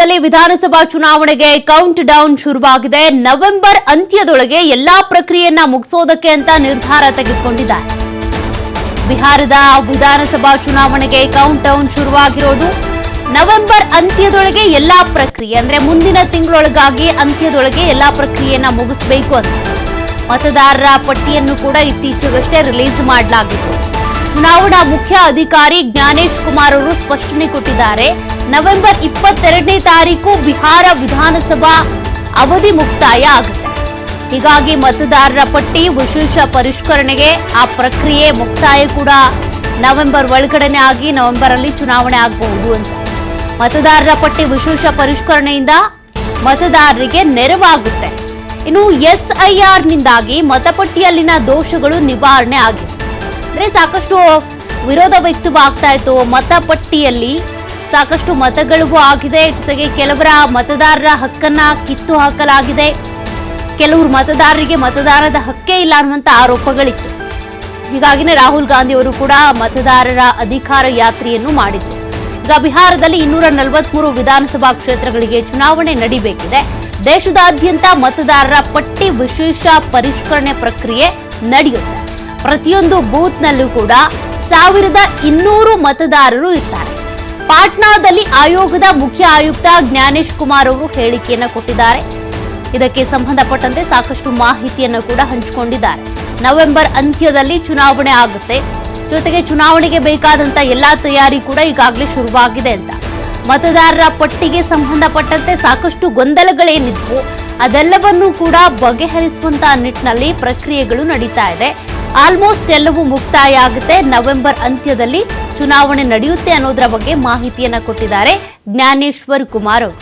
ಬಿಹಾರದಲ್ಲಿ ವಿಧಾನಸಭಾ ಚುನಾವಣೆಗೆ ಕೌಂಟ್ ಡೌನ್ ಶುರುವಾಗಿದೆ. ನವೆಂಬರ್ ಅಂತ್ಯದೊಳಗೆ ಎಲ್ಲಾ ಪ್ರಕ್ರಿಯೆಯನ್ನ ಮುಗಿಸೋದಕ್ಕೆ ಅಂತ ನಿರ್ಧಾರ ತೆಗೆದುಕೊಂಡಿದ್ದಾರೆ. ಬಿಹಾರದ ವಿಧಾನಸಭಾ ಚುನಾವಣೆಗೆ ಕೌಂಟ್ ಡೌನ್ ಶುರುವಾಗಿರೋದು. ನವೆಂಬರ್ ಅಂತ್ಯದೊಳಗೆ ಎಲ್ಲಾ ಪ್ರಕ್ರಿಯೆ ಅಂದ್ರೆ ಮುಂದಿನ ತಿಂಗಳೊಳಗಾಗಿ ಅಂತ್ಯದೊಳಗೆ ಎಲ್ಲಾ ಪ್ರಕ್ರಿಯೆಯನ್ನ ಮುಗಿಸಬೇಕು ಅಂತ ಮತದಾರರ ಪಟ್ಟಿಯನ್ನು ಕೂಡ ಇತ್ತೀಚೆಗಷ್ಟೇ ರಿಲೀಸ್ ಮಾಡಲಾಗಿತ್ತು. ಚುನಾವಣಾ ಮುಖ್ಯ ಅಧಿಕಾರಿ ಜ್ಞಾನೇಶ್ ಕುಮಾರ್ ಅವರು ಸ್ಪಷ್ಟನೆ ಕೊಟ್ಟಿದ್ದಾರೆ. ನವೆಂಬರ್ 22ನೇ ತಾರೀಕು ಬಿಹಾರ ವಿಧಾನಸಭಾ ಅವಧಿ ಮುಕ್ತಾಯ ಆಗುತ್ತೆ. ಹೀಗಾಗಿ ಮತದಾರರ ಪಟ್ಟಿ ವಿಶೇಷ ಪರಿಷ್ಕರಣೆಗೆ ಆ ಪ್ರಕ್ರಿಯೆ ಮುಕ್ತಾಯ ಕೂಡ ನವೆಂಬರ್ ಒಳಗಡೆನೆ ಆಗಿ ನವೆಂಬರ್ ಅಲ್ಲಿ ಚುನಾವಣೆ ಆಗಬಹುದು ಅಂತ. ಮತದಾರರ ಪಟ್ಟಿ ವಿಶೇಷ ಪರಿಷ್ಕರಣೆಯಿಂದ ಮತದಾರರಿಗೆ ನೆರವಾಗುತ್ತೆ. ಇನ್ನು ಎಸ್ಐಆರ್ ನಿಂದಾಗಿ ಮತಪಟ್ಟಿಯಲ್ಲಿನ ದೋಷಗಳು ನಿವಾರಣೆ ಆಗಿದೆ. ಅಂದ್ರೆ ಸಾಕಷ್ಟು ವಿರೋಧ ವ್ಯಕ್ತವಾಗ್ತಾ ಇತ್ತು. ಮತಪಟ್ಟಿಯಲ್ಲಿ ಸಾಕಷ್ಟು ಮತಗಳು ಆಗಿದೆ, ಜೊತೆಗೆ ಕೆಲವರ ಮತದಾರರ ಹಕ್ಕನ್ನ ಕಿತ್ತು ಹಾಕಲಾಗಿದೆ, ಕೆಲವರು ಮತದಾರರಿಗೆ ಮತದಾನದ ಹಕ್ಕೇ ಇಲ್ಲ ಅನ್ನುವಂತ ಆರೋಪಗಳಿತ್ತು. ಹೀಗಾಗಿನೇ ರಾಹುಲ್ ಗಾಂಧಿ ಅವರು ಕೂಡ ಮತದಾರರ ಅಧಿಕಾರ ಯಾತ್ರೆಯನ್ನು ಮಾಡಿದ್ರು. ಈಗ ಬಿಹಾರದಲ್ಲಿ 243 ವಿಧಾನಸಭಾ ಕ್ಷೇತ್ರಗಳಿಗೆ ಚುನಾವಣೆ ನಡೀಬೇಕಿದೆ. ದೇಶದಾದ್ಯಂತ ಮತದಾರರ ಪಟ್ಟಿ ವಿಶೇಷ ಪರಿಷ್ಕರಣೆ ಪ್ರಕ್ರಿಯೆ ನಡೆಯುತ್ತೆ. ಪ್ರತಿಯೊಂದು ಬೂತ್ನಲ್ಲೂ ಕೂಡ 1200 ಮತದಾರರು ಇರ್ತಾರೆ. ಪಾಟ್ನಾದಲ್ಲಿ ಆಯೋಗದ ಮುಖ್ಯ ಆಯುಕ್ತ ಜ್ಞಾನೇಶ್ ಕುಮಾರ್ ಅವರು ಹೇಳಿಕೆಯನ್ನು ಕೊಟ್ಟಿದ್ದಾರೆ. ಇದಕ್ಕೆ ಸಂಬಂಧಪಟ್ಟಂತೆ ಸಾಕಷ್ಟು ಮಾಹಿತಿಯನ್ನು ಕೂಡ ಹಂಚಿಕೊಂಡಿದ್ದಾರೆ. ನವೆಂಬರ್ ಅಂತ್ಯದಲ್ಲಿ ಚುನಾವಣೆ ಆಗುತ್ತೆ, ಜೊತೆಗೆ ಚುನಾವಣೆಗೆ ಬೇಕಾದಂತ ಎಲ್ಲಾ ತಯಾರಿ ಕೂಡ ಈಗಾಗಲೇ ಶುರುವಾಗಿದೆ ಅಂತ. ಮತದಾರರ ಪಟ್ಟಿಗೆ ಸಂಬಂಧಪಟ್ಟಂತೆ ಸಾಕಷ್ಟು ಗೊಂದಲಗಳೇನಿದ್ವು ಅದೆಲ್ಲವನ್ನೂ ಕೂಡ ಬಗೆಹರಿಸುವಂತಹ ನಿಟ್ಟಿನಲ್ಲಿ ಪ್ರಕ್ರಿಯೆಗಳು ನಡೀತಾ ಇದೆ. ಆಲ್ಮೋಸ್ಟ್ ಎಲ್ಲವೂ ಮುಕ್ತಾಯ ಆಗುತ್ತೆ. ನವೆಂಬರ್ ಅಂತ್ಯದಲ್ಲಿ ಚುನಾವಣೆ ನಡೆಯುತ್ತೆ ಅನ್ನೋದರ ಬಗ್ಗೆ ಮಾಹಿತಿಯನ್ನ ಕೊಟ್ಟಿದ್ದಾರೆ ಜ್ಞಾನೇಶ್ವರ್ ಕುಮಾರ್ ಅವರು.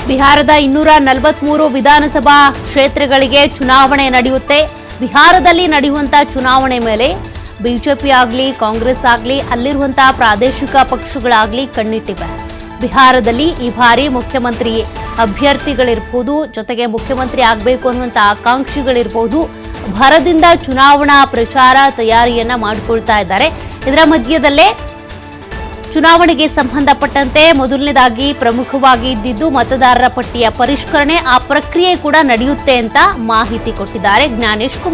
ಬಿಹಾರದ 243 ವಿಧಾನಸಭಾ ಕ್ಷೇತ್ರಗಳಿಗೆ ಚುನಾವಣೆ ನಡೆಯುತ್ತೆ. ಬಿಹಾರದಲ್ಲಿ ನಡೆಯುವಂತಹ ಚುನಾವಣೆ ಮೇಲೆ ಬಿಜೆಪಿ ಆಗಲಿ ಕಾಂಗ್ರೆಸ್ ಆಗಲಿ ಅಲ್ಲಿರುವಂತಹ ಪ್ರಾದೇಶಿಕ ಪಕ್ಷಗಳಾಗಲಿ ಕಣ್ಣಿಟ್ಟಿವೆ. ಬಿಹಾರದಲ್ಲಿ ಈ ಬಾರಿ ಮುಖ್ಯಮಂತ್ರಿ ಅಭ್ಯರ್ಥಿಗಳಿರ್ಬೋದು, ಜೊತೆಗೆ ಮುಖ್ಯಮಂತ್ರಿ ಆಗಬೇಕು ಅನ್ನುವಂಥ ಆಕಾಂಕ್ಷಿಗಳಿರ್ಬೋದು, ಭರದಿಂದ ಚುನಾವಣಾ ಪ್ರಚಾರ ತಯಾರಿಯನ್ನ ಮಾಡಿಕೊಳ್ತಾ ಇದ್ದಾರೆ. ಇದರ ಮಧ್ಯದಲ್ಲೇ ಚುನಾವಣೆಗೆ ಸಂಬಂಧಪಟ್ಟಂತೆ ಮೊದಲನೇದಾಗಿ ಪ್ರಮುಖವಾಗಿ ಇದ್ದಿದ್ದು ಮತದಾರರ ಪಟ್ಟಿಯ ಪರಿಷ್ಕರಣೆ. ಆ ಪ್ರಕ್ರಿಯೆ ಕೂಡ ನಡೆಯುತ್ತೆ ಅಂತ ಮಾಹಿತಿ ಕೊಟ್ಟಿದ್ದಾರೆ ಜ್ಞಾನೇಶ್ ಕುಮಾರ್.